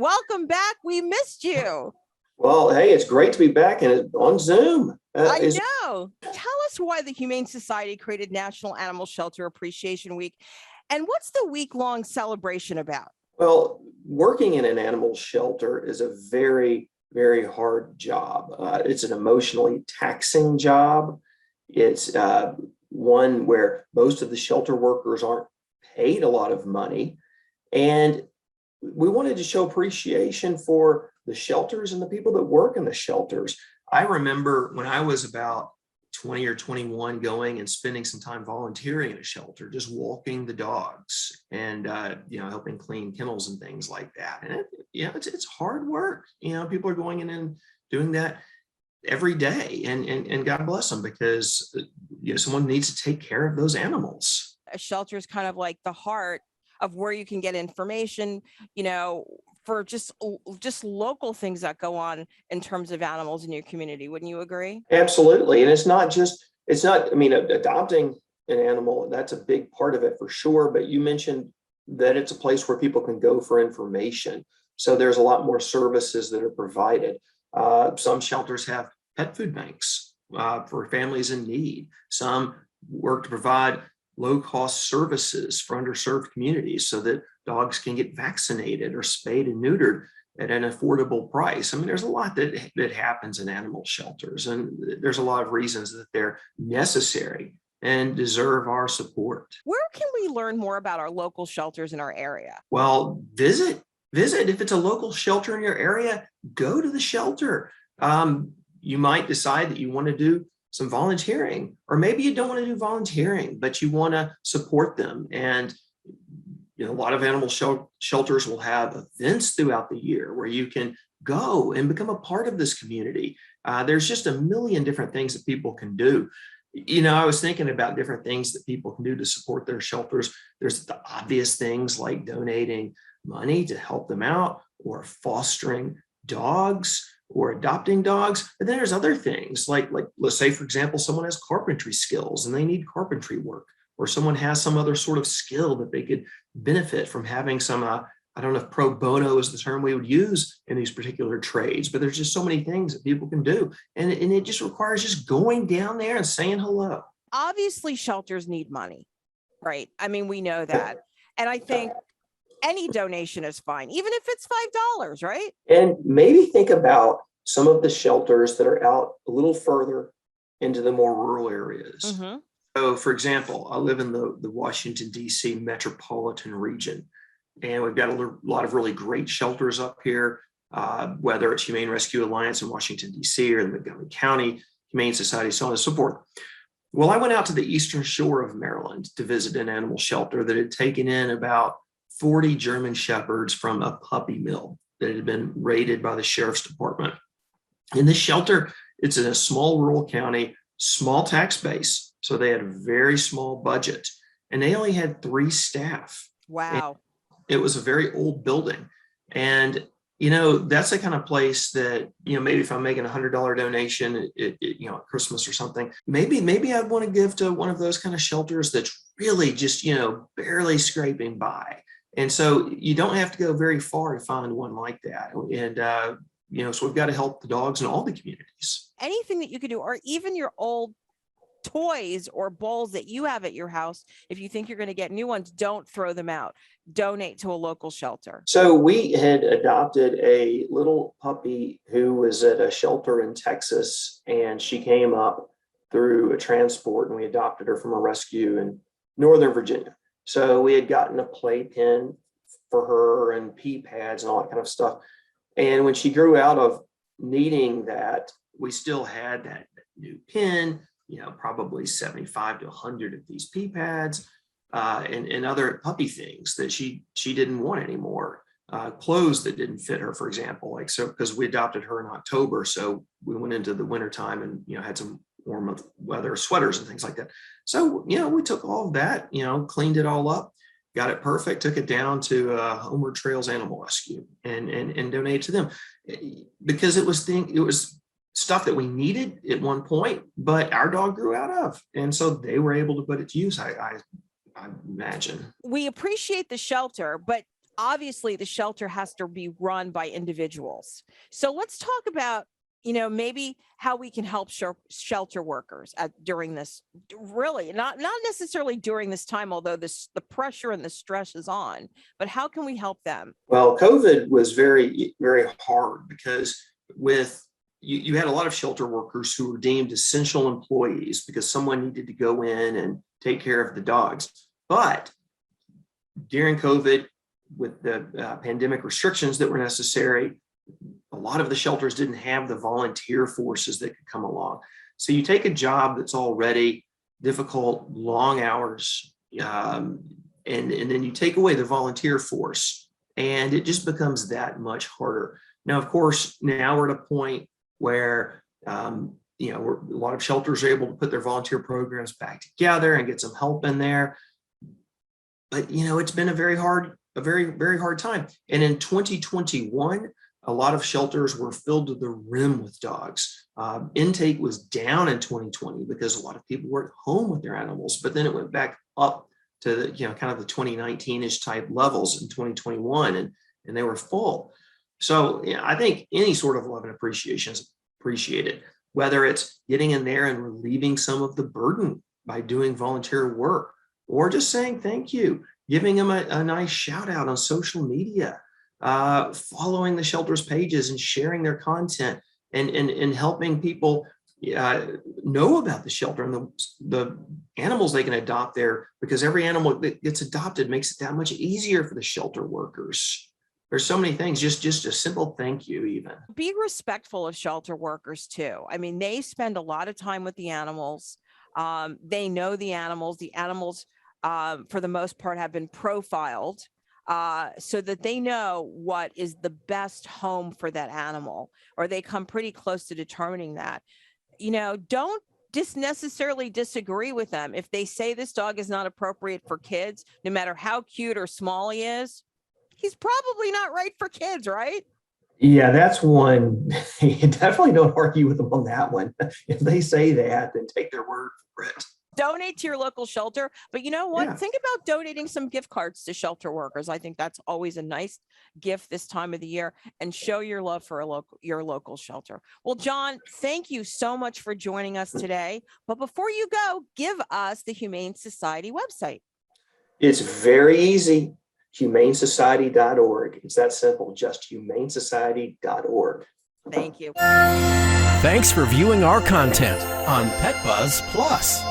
welcome back. We missed you. Well, hey, it's great to be back and on Zoom. I know. Tell us why the Humane Society created National Animal Shelter Appreciation Week, and what's the week-long celebration about? Well, working in an animal shelter is a very, very hard job. It's an emotionally taxing job. It's one where most of the shelter workers aren't paid a lot of money. And we wanted to show appreciation for the shelters and the people that work in the shelters. I remember when I was about 20 or 21 going and spending some time volunteering in a shelter, just walking the dogs and, helping clean kennels and things like that. And it's hard work. People are going in and doing that every day, and God bless them, because someone needs to take care of those animals. A shelter is kind of like the heart of where you can get information, for just local things that go on in terms of animals in your community. Wouldn't you agree? Absolutely. And adopting an animal, that's a big part of it for sure. But you mentioned that it's a place where people can go for information. So there's a lot more services that are provided. Some shelters have pet food banks for families in need. Some work to provide low-cost services for underserved communities so that dogs can get vaccinated or spayed and neutered at an affordable price. There's a lot that happens in animal shelters, and there's a lot of reasons that they're necessary and deserve our support. Where can we learn more about our local shelters in our area? Well, visit. If it's a local shelter in your area, go to the shelter. You might decide that you want to do some volunteering, or maybe you don't want to do volunteering, but you want to support them. And a lot of animal shelters will have events throughout the year where you can go and become a part of this community. There's just a million different things that people can do. I was thinking about different things that people can do to support their shelters. There's the obvious things like donating money to help them out, or fostering dogs, or adopting dogs. And then there's other things like let's say, for example, someone has carpentry skills and they need carpentry work, or someone has some other sort of skill that they could benefit from having some, I don't know if pro bono is the term we would use in these particular trades, but there's just so many things that people can do. And it just requires just going down there and saying hello. Obviously, shelters need money, right? We know that. And I think any donation is fine, even if it's $5, right? And maybe think about some of the shelters that are out a little further into the more rural areas. Mm-hmm. So, for example, I live in the Washington, D.C. metropolitan region, and we've got a lot of really great shelters up here, whether it's Humane Rescue Alliance in Washington, D.C., or the Montgomery County Humane Society, so on and so forth. Well, I went out to the eastern shore of Maryland to visit an animal shelter that had taken in about 40 German Shepherds from a puppy mill that had been raided by the sheriff's department. In this shelter, it's in a small rural county, small tax base. So they had a very small budget, and they only had 3 staff. Wow. And it was a very old building. And, that's the kind of place that, maybe if I'm making $100 donation at Christmas or something, maybe I'd want to give to one of those kind of shelters that's really just, barely scraping by. And so you don't have to go very far to find one like that. And, so we've got to help the dogs in all the communities. Anything that you could do, or even your old toys or bowls that you have at your house, if you think you're going to get new ones, don't throw them out. Donate to a local shelter. So we had adopted a little puppy who was at a shelter in Texas, and she came up through a transport, and we adopted her from a rescue in Northern Virginia. So we had gotten a playpen for her and pee pads and all that kind of stuff. And when she grew out of needing that, we still had that new pen, probably 75 to 100 of these pee pads and other puppy things that she didn't want anymore. Clothes that didn't fit her, for example, because we adopted her in October. So we went into the wintertime and, had some warm weather sweaters and things like that. So, we took all of that, cleaned it all up, got it perfect, took it down to Homeward Trails Animal Rescue and donated to them, because it was stuff that we needed at one point, but our dog grew out of. And so they were able to put it to use, I imagine. We appreciate the shelter, but obviously the shelter has to be run by individuals. So let's talk about, maybe how we can help shelter workers during this, really not necessarily during this time, although the pressure and the stress is on, but how can we help them? Well, COVID was very, very hard because with you had a lot of shelter workers who were deemed essential employees because someone needed to go in and take care of the dogs. But during COVID, with the pandemic restrictions that were necessary, a lot of the shelters didn't have the volunteer forces that could come along. So you take a job that's already difficult, long hours, and then you take away the volunteer force, and it just becomes that much harder. Now, of course, now we're at a point where a lot of shelters are able to put their volunteer programs back together and get some help in there. But it's been a very, very hard time. And in 2021, a lot of shelters were filled to the rim with dogs. Intake was down in 2020 because a lot of people were at home with their animals, but then it went back up to the, kind of the 2019-ish type levels in 2021, and they were full. So I think any sort of love and appreciation is appreciated, whether it's getting in there and relieving some of the burden by doing volunteer work, or just saying thank you, giving them a nice shout out on social media, following the shelter's pages and sharing their content, and helping people know about the shelter and the animals they can adopt there, because every animal that gets adopted makes it that much easier for the shelter workers. There's so many things, just a simple thank you even. Be respectful of shelter workers too. I mean, they spend a lot of time with the animals. They know the animals. The animals, for the most part, have been profiled so that they know what is the best home for that animal, or they come pretty close to determining that. Don't necessarily disagree with them. If they say this dog is not appropriate for kids, no matter how cute or small he is, he's probably not right for kids, right? Yeah, that's one. You definitely don't argue with them on that one. If they say that, then take their word for it. Donate to your local shelter. But you know what? Yeah. Think about donating some gift cards to shelter workers. I think that's always a nice gift this time of the year, and show your love for your local shelter. Well, John, thank you so much for joining us today. But before you go, give us the Humane Society website. It's very easy. humanesociety.org. It's that simple, just humanesociety.org. Thank you. Thanks for viewing our content on Pet Buzz Plus.